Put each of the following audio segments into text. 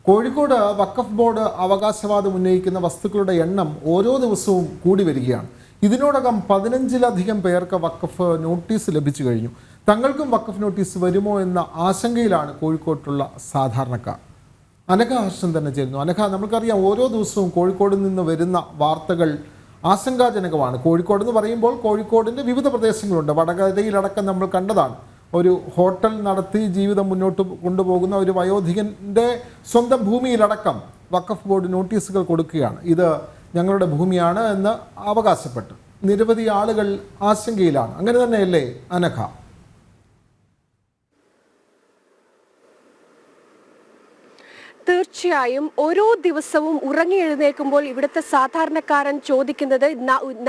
കോഴിക്കോട് വഖഫ് board അവകാശവാദം ഉന്നയിക്കുന്ന വസ്തുക്കളുടെ എണ്ണം ഓരോ ദിവസവും കൂടി വരികയാണ്. ഇതിനോടകം 15-ലധികം പേർക്ക് വഖഫ് നോട്ടീസ് ലഭിച്ചു കഴിഞ്ഞു. തങ്ങൾക്കും വഖഫ് നോട്ടീസ് വരുമോ എന്ന ആശങ്കയിലാണ് കോഴിക്കോട്ടുള്ള സാധാരണക്കാർ. അനഘ ഹർഷൻ തന്നെ ചേരുന്നു. അനഘ, നമുക്കറിയാം ഓരോ ദിവസവും കോഴിക്കോട് നിന്ന് വരുന്ന വാർത്തകൾ ആശങ്കാജനകമാണ്. കോഴിക്കോട് എന്ന് പറയുമ്പോൾ കോഴിക്കോടിൻ്റെ വിവിധ പ്രദേശങ്ങളുണ്ട്. വടകരയിലടക്കം നമ്മൾ കണ്ടതാണ്. ഒരു ഹോട്ടൽ നടത്തി ജീവിതം മുന്നോട്ട് കൊണ്ടുപോകുന്ന ഒരു വയോധികൻ്റെ സ്വന്തം ഭൂമിയിലടക്കം വഖഫ് ബോർഡ് നോട്ടീസുകൾ കൊടുക്കുകയാണ്. ഇത് ഞങ്ങളുടെ ഭൂമിയാണ് എന്ന് അവകാശപ്പെട്ട് നിരവധി ആളുകൾ ആശങ്കയിലാണ്. അങ്ങനെ തന്നെയല്ലേ അനഘ? തീർച്ചയായും ഓരോ ദിവസവും ഉറങ്ങി എഴുന്നേൽക്കുമ്പോൾ ഇവിടുത്തെ സാധാരണക്കാരൻ ചോദിക്കുന്നത്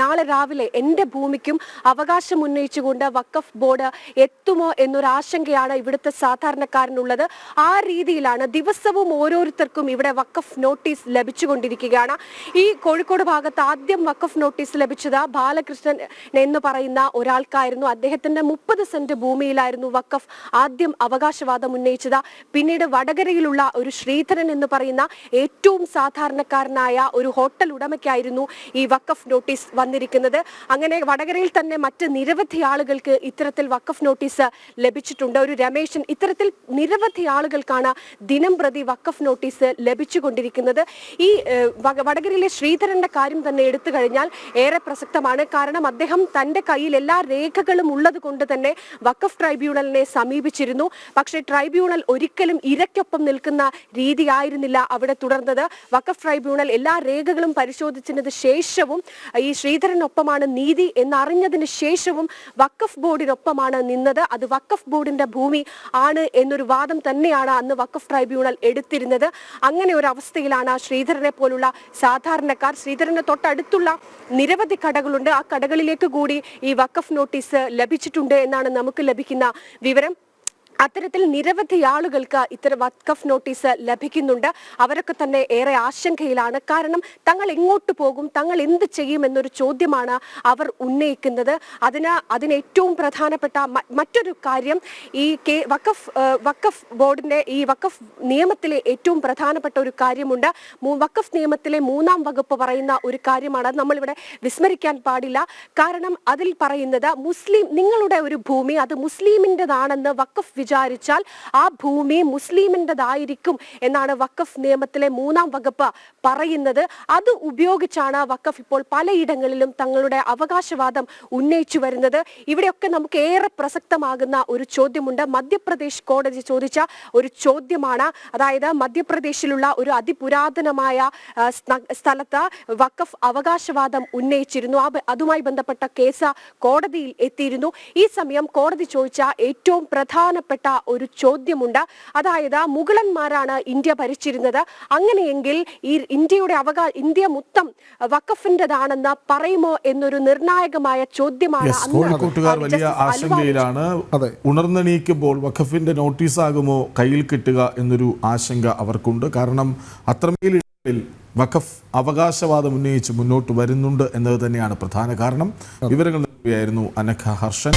നാളെ രാവിലെ എൻ്റെ ഭൂമിക്കും അവകാശം ഉന്നയിച്ചുകൊണ്ട് വഖഫ് ബോർഡ് എത്തുമോ എന്നൊരാശങ്കയാണ് ഇവിടുത്തെ സാധാരണക്കാരനുള്ളത്. ആ രീതിയിലാണ് ദിവസവും ഓരോരുത്തർക്കും ഇവിടെ വഖഫ് നോട്ടീസ് ലഭിച്ചുകൊണ്ടിരിക്കുകയാണ്. ഈ കോഴിക്കോട് ഭാഗത്ത് ആദ്യം വഖഫ് നോട്ടീസ് ലഭിച്ചത് ബാലകൃഷ്ണൻ എന്ന് പറയുന്ന ഒരാൾക്കായിരുന്നു. അദ്ദേഹത്തിൻ്റെ 30 സെന്റ് ഭൂമിയിലായിരുന്നു വഖഫ് ആദ്യം അവകാശവാദം ഉന്നയിച്ചത്. പിന്നീട് വടകരയിലുള്ള ഒരു ശ്രീധരൻ എന്ന് പറയുന്ന ഏറ്റവും സാധാരണക്കാരനായ ഒരു ഹോട്ടൽ ഉടമയ്ക്കായിരുന്നു ഈ വഖഫ് നോട്ടീസ് വന്നിരിക്കുന്നത്. അങ്ങനെ വടകരയിൽ തന്നെ മറ്റ് നിരവധി ആളുകൾക്ക് ഇത്തരത്തിൽ വഖഫ് നോട്ടീസ് ലഭിച്ചിട്ടുണ്ട്. ഒരു രമേശൻ, ഇത്തരത്തിൽ നിരവധി ആളുകൾക്കാണ് ദിനം പ്രതി വഖഫ് നോട്ടീസ് ലഭിച്ചുകൊണ്ടിരിക്കുന്നത്. ഈ വടകരയിലെ ശ്രീധരന്റെ കാര്യം തന്നെ എടുത്തു കഴിഞ്ഞാൽ ഏറെ പ്രസക്തമാണ്. കാരണം അദ്ദേഹം തൻ്റെ കയ്യിൽ എല്ലാ രേഖകളും ഉള്ളത് കൊണ്ട് തന്നെ വഖഫ് ട്രൈബ്യൂണലിനെ സമീപിച്ചിരുന്നു. പക്ഷേ ട്രൈബ്യൂണൽ ഒരിക്കലും ഇരയ്ക്കൊപ്പം നിൽക്കുന്ന രീതിയായിരുന്നില്ല അവിടെ തുടർന്നത്. വഖഫ് ട്രൈബ്യൂണൽ എല്ലാ രേഖകളും പരിശോധിച്ചതിന് ശേഷവും ഈ ശ്രീധരനൊപ്പമാണ് നീതി എന്നറിഞ്ഞതിന് ശേഷവും വഖഫ് ബോർഡിനൊപ്പമാണ് നിന്നത്. അത് വഖഫ് ബോർഡിന്റെ ഭൂമി ആണ് എന്നൊരു വാദം തന്നെയാണ് അന്ന് വഖഫ് ട്രൈബ്യൂണൽ എടുത്തിരുന്നത്. അങ്ങനെ ഒരു അവസ്ഥയിലാണ് ശ്രീധരനെ പോലുള്ള സാധാരണക്കാർ, ശ്രീധരന് തൊട്ടടുത്തുള്ള നിരവധി കടകളുണ്ട്, ആ കടകളിലേക്ക് കൂടി ഈ വഖഫ് നോട്ടീസ് ലഭിച്ചിട്ടുണ്ട് എന്നാണ് നമുക്ക് ലഭിക്കുന്ന വിവരം. അത്തരത്തിൽ നിരവധി ആളുകൾക്ക് ഇത്തരം വഖഫ് നോട്ടീസ് ലഭിക്കുന്നുണ്ട്. അവരൊക്കെ തന്നെ ഏറെ ആശങ്കയിലാണ്. കാരണം തങ്ങൾ എങ്ങോട്ട് പോകും, തങ്ങൾ എന്ത് ചെയ്യും എന്നൊരു ചോദ്യമാണ് അവർ ഉന്നയിക്കുന്നത്. അതിന് ഏറ്റവും പ്രധാനപ്പെട്ട മറ്റൊരു കാര്യം ഈ വഖഫ് ബോർഡിന്റെ ഈ വഖഫ് നിയമത്തിലെ ഏറ്റവും പ്രധാനപ്പെട്ട ഒരു കാര്യമുണ്ട്. വഖഫ് നിയമത്തിലെ 3-ാം വകുപ്പ് പറയുന്ന ഒരു കാര്യമാണ്. അത് നമ്മളിവിടെ വിസ്മരിക്കാൻ പാടില്ല. കാരണം അതിൽ പറയുന്നത് നിങ്ങളുടെ ഒരു ഭൂമി അത് മുസ്ലിമിൻ്റെതാണെന്ന് വഖഫ് വിചാരിച്ചാൽ ആ ഭൂമി മുസ്ലിമിൻ്റെതായിരിക്കും എന്നാണ് വഖഫ് നിയമത്തിലെ 3-ാം വകുപ്പ് പറയുന്നത്. അത് ഉപയോഗിച്ചാണ് വഖഫ് ഇപ്പോൾ പലയിടങ്ങളിലും തങ്ങളുടെ അവകാശവാദം ഉന്നയിച്ചു വരുന്നത്. ഇവിടെയൊക്കെ നമുക്ക് ഏറെ പ്രസക്തമാകുന്ന ഒരു ചോദ്യമുണ്ട്. മധ്യപ്രദേശ് കോടതി ചോദിച്ച ഒരു ചോദ്യമാണ്. അതായത് മധ്യപ്രദേശിലുള്ള ഒരു അതിപുരാതനമായ സ്ഥലത്ത് വഖഫ് അവകാശവാദം ഉന്നയിച്ചിരുന്നു. അതുമായി ബന്ധപ്പെട്ട കേസ് കോടതിയിൽ എത്തിയിരുന്നു. ഈ സമയം കോടതി ചോദിച്ച ഏറ്റവും പ്രധാനപ്പെട്ട ഒരു ചോദ്യമുണ്ട്. അതായത് മുഗളന്മാരാണ് ഇന്ത്യ ഭരിച്ചിരുന്നത്. അങ്ങനെയെങ്കിൽ ഈ ഇന്ത്യ മൊത്തം വഖഫിൻ്റെതാണെന്ന് പറയുമോ എന്നൊരു നിർണായകമായ ചോദ്യമാണ്. കോഴിക്കോട്ടുകാർ വലിയ ആശങ്കയിലാണ്. ഉണർന്നെണീക്കുമ്പോൾ വഖഫിന്റെ നോട്ടീസ് ആകുമോ കയ്യിൽ കിട്ടുക എന്നൊരു ആശങ്ക അവർക്കുണ്ട്. കാരണം അത്രമേൽ വഖഫ് അവകാശവാദം ഉന്നയിച്ച് മുന്നോട്ട് വരുന്നുണ്ട് എന്നത് തന്നെയാണ് പ്രധാന കാരണം. വിവരങ്ങൾ നൽകുകയായിരുന്നു അനഘ ഹർഷൻ.